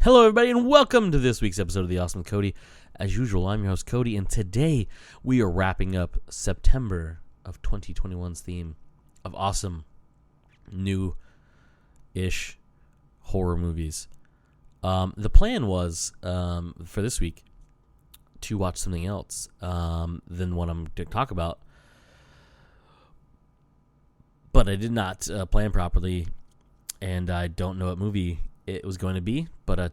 Hello, everybody, and welcome to this week's episode of The Awesome C.O.D.Y. As usual, I'm your host, C.O.D.Y, and today we are wrapping up September of 2021's theme of awesome, new-ish horror movies. The plan was, for this week, to watch something else than what I'm going to talk about, but I did not plan properly, and I don't know what movie it was going to be, but I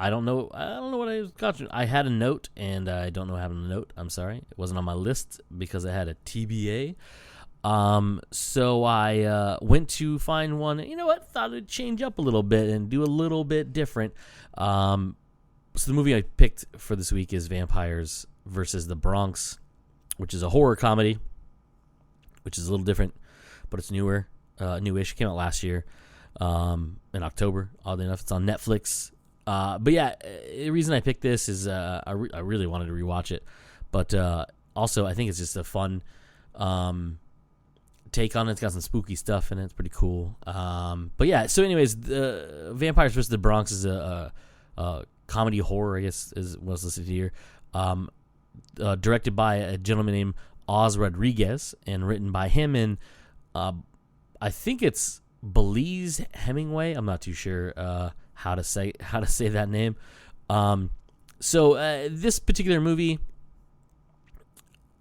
don't know what I was watching. I had a note, and I don't know having a note. I'm sorry, it wasn't on my list because I had a TBA. So I went to find one. And you know what? Thought it'd change up a little bit and do a little bit different. So the movie I picked for this week is Vampires versus the Bronx, which is a horror comedy, which is a little different, but it's newish. It came out last year. In October, oddly enough. It's on Netflix. But yeah, the reason I picked this is I really wanted to rewatch it. But also, I think it's just a fun take on it. It's got some spooky stuff in it. It's pretty cool. But yeah, so anyways, the Vampires vs. the Bronx is a comedy horror, I guess, is what's listed here. Directed by a gentleman named Oz Rodriguez and written by him and I think it's Belize Hemingway. I'm not too sure how to say that name. So this particular movie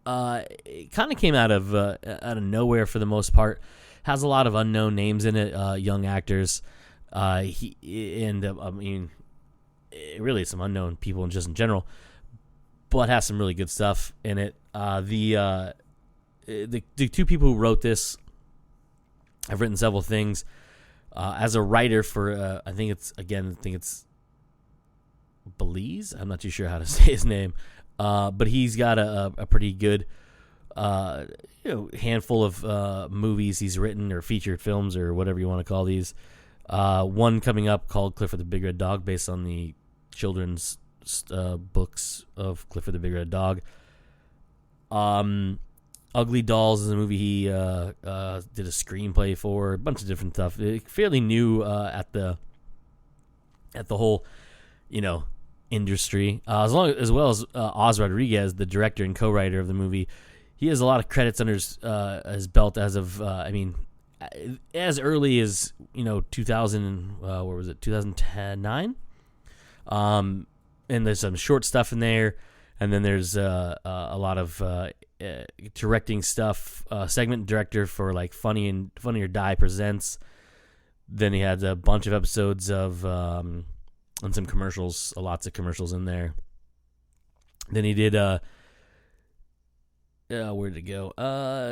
it kind of came out of nowhere for the most part. Has a lot of unknown names in it, young actors. Really some unknown people just in general, but has some really good stuff in it. The two people who wrote this, I've written several things as a writer for. I think it's Belize. I'm not too sure how to say his name, but he's got a pretty good handful of movies he's written or featured films or whatever you want to call these. One coming up called Clifford the Big Red Dog, based on the children's books of Clifford the Big Red Dog. Ugly Dolls is a movie he did a screenplay for, a bunch of different stuff. Fairly new at the whole, industry. As well as Oz Rodriguez, the director and co-writer of the movie. He has a lot of credits under his belt as of, as early as 2000. What was it? 2009. And there's some short stuff in there, and then there's a lot of directing stuff, segment director for like Funny or Die Presents. Then he had a bunch of episodes of and some commercials, lots of commercials in there. Then he did where'd it go?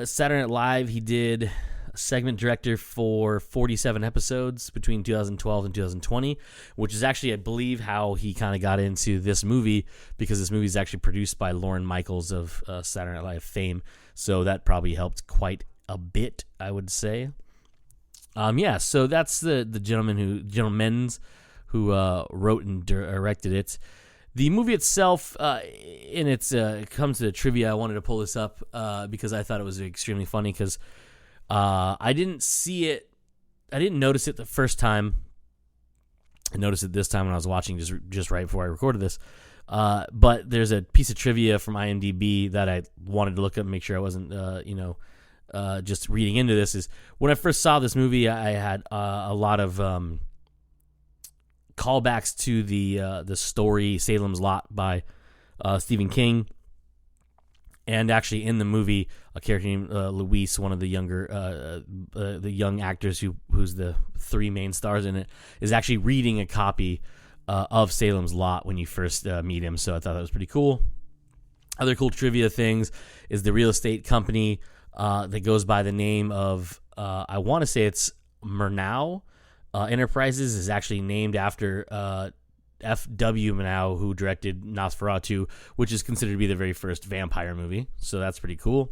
Saturday Night Live. He did a segment director for 47 episodes between 2012 and 2020, which is actually, I believe, how he kind of got into this movie, because this movie is actually produced by Lorne Michaels of Saturday Night Live fame. So that probably helped quite a bit, I would say. So that's the gentlemen who wrote and directed it. The movie itself, comes to the trivia. I wanted to pull this up because I thought it was extremely funny, because I didn't see it. I didn't notice it the first time. I noticed it this time when I was watching just right before I recorded this. But there's a piece of trivia from IMDb that I wanted to look up and make sure I wasn't, just reading into this. Is when I first saw this movie, I had a lot of callbacks to the story Salem's Lot by Stephen King. And actually, in the movie, a character named Luis, one of the young actors who's the three main stars in it, is actually reading a copy of Salem's Lot when you first meet him. So I thought that was pretty cool. Other cool trivia things is the real estate company that goes by the name of, I want to say it's Murnau Enterprises, is actually named after F.W. Murnau, who directed Nosferatu, which is considered to be the very first vampire movie. So that's pretty cool.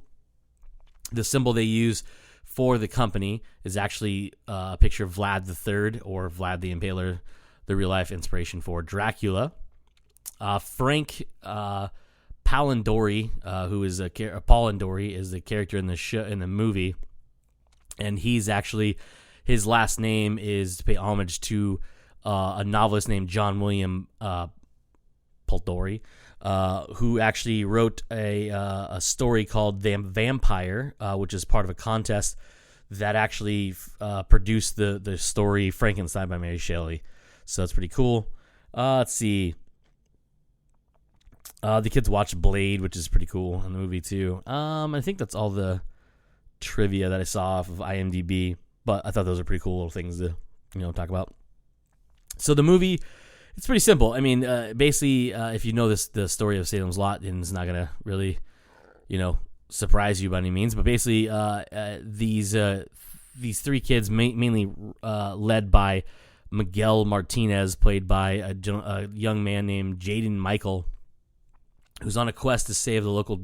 The symbol they use for the company is actually a picture of Vlad III, or Vlad the Impaler, the real-life inspiration for Dracula. Frank Palindori, who is Polindori, is the character in the movie, and he's actually, his last name is to pay homage to a novelist named John William Poldori, who actually wrote a story called The Vampire, which is part of a contest that actually produced the story Frankenstein by Mary Shelley. So that's pretty cool. Let's see. The kids watched Blade, which is pretty cool in the movie too. I think that's all the trivia that I saw off of IMDb, but I thought those are pretty cool little things to talk about. So the movie, it's pretty simple. I mean, basically, if you know the story of Salem's Lot, then it's not gonna really, surprise you by any means. But basically, these three kids, mainly led by Miguel Martinez, played by a young man named Jaden Michael, who's on a quest to save the local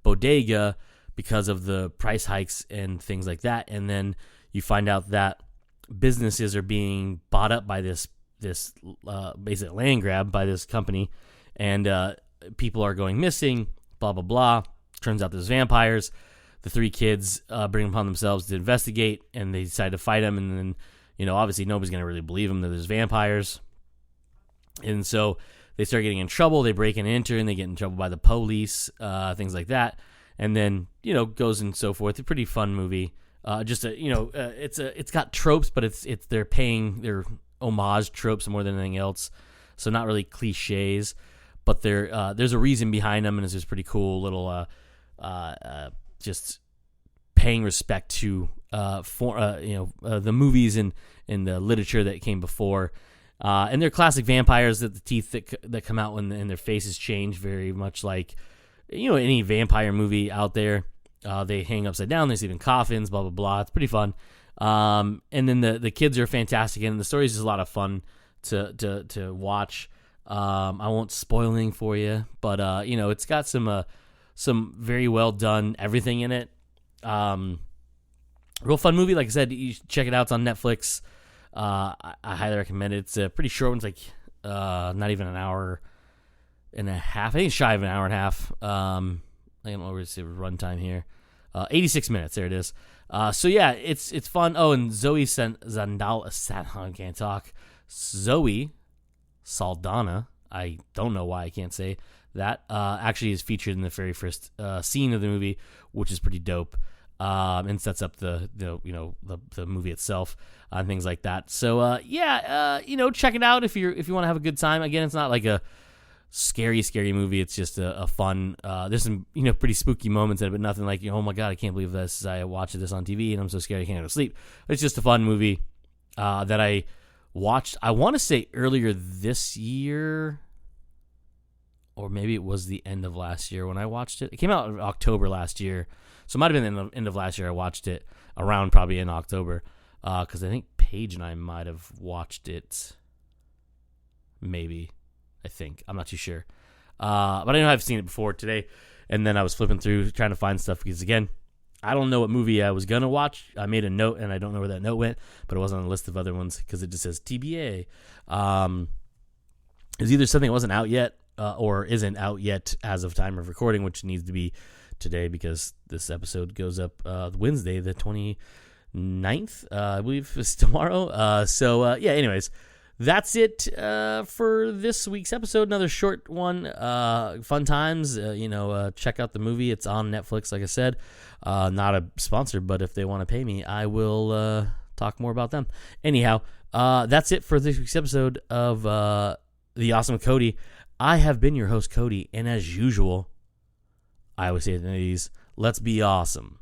bodega because of the price hikes and things like that. And then you find out that businesses are being bought up by this basic land grab by this company, and people are going missing, blah, blah, blah. Turns out there's vampires. The three kids bring upon themselves to investigate, and they decide to fight them. And then, obviously nobody's going to really believe them that there's vampires. And so they start getting in trouble. They break and enter, and they get in trouble by the police, things like that. And then, goes and so forth. It's a pretty fun movie. It's got tropes, but they're paying their homage tropes more than anything else. So not really cliches, but there's a reason behind them, and it's just pretty cool little just paying respect to the movies and the literature that came before. And they're classic vampires that the teeth that come out when their faces change, very much like any vampire movie out there. They hang upside down, they sleep in coffins, blah blah blah. It's pretty fun. And then the kids are fantastic, and the story is just a lot of fun to watch. I won't spoil anything for you, but it's got some very well done everything in it. Real fun movie. Like I said, you should check it out. It's on Netflix. I highly recommend it. It's a pretty short one. It's like not even an hour and a half. I think it's shy of an hour and a half. I don't know where it's runtime here. 86 minutes. There it is. So yeah, it's fun. Oh, and Zoe I can't talk. Zoe Saldana. I don't know why I can't say that. Actually is featured in the very first scene of the movie, which is pretty dope. And sets up the movie itself and things like that. So check it out if you want to have a good time. Again, it's not like a scary movie. It's just a fun. There's some pretty spooky moments in it, but nothing like oh my god, I can't believe this. I watched this on TV and I'm so scared I can't go to sleep. It's just a fun movie that I watched. I want to say earlier this year, or maybe it was the end of last year when I watched it. It came out in October last year. So it might have been in the end of last year I watched it, around probably in October, because I think Paige and I might have watched it, maybe, I think. I'm not too sure. But I know I've seen it before today, and then I was flipping through trying to find stuff, because, again, I don't know what movie I was going to watch. I made a note, and I don't know where that note went, but it wasn't on a list of other ones, because it just says TBA. It was either something that wasn't out yet, or isn't out yet as of time of recording, which needs to be today, because this episode goes up Wednesday the 29th, I believe is tomorrow. Anyways, that's it for this week's episode. Another short one. Fun times. Check out the movie. It's on Netflix, like I said. Not a sponsor, but if they want to pay me, I will talk more about them. Anyhow, that's it for this week's episode of The Awesome Cody. I have been your host, Cody, and as usual, I always say at the end of these, let's be awesome.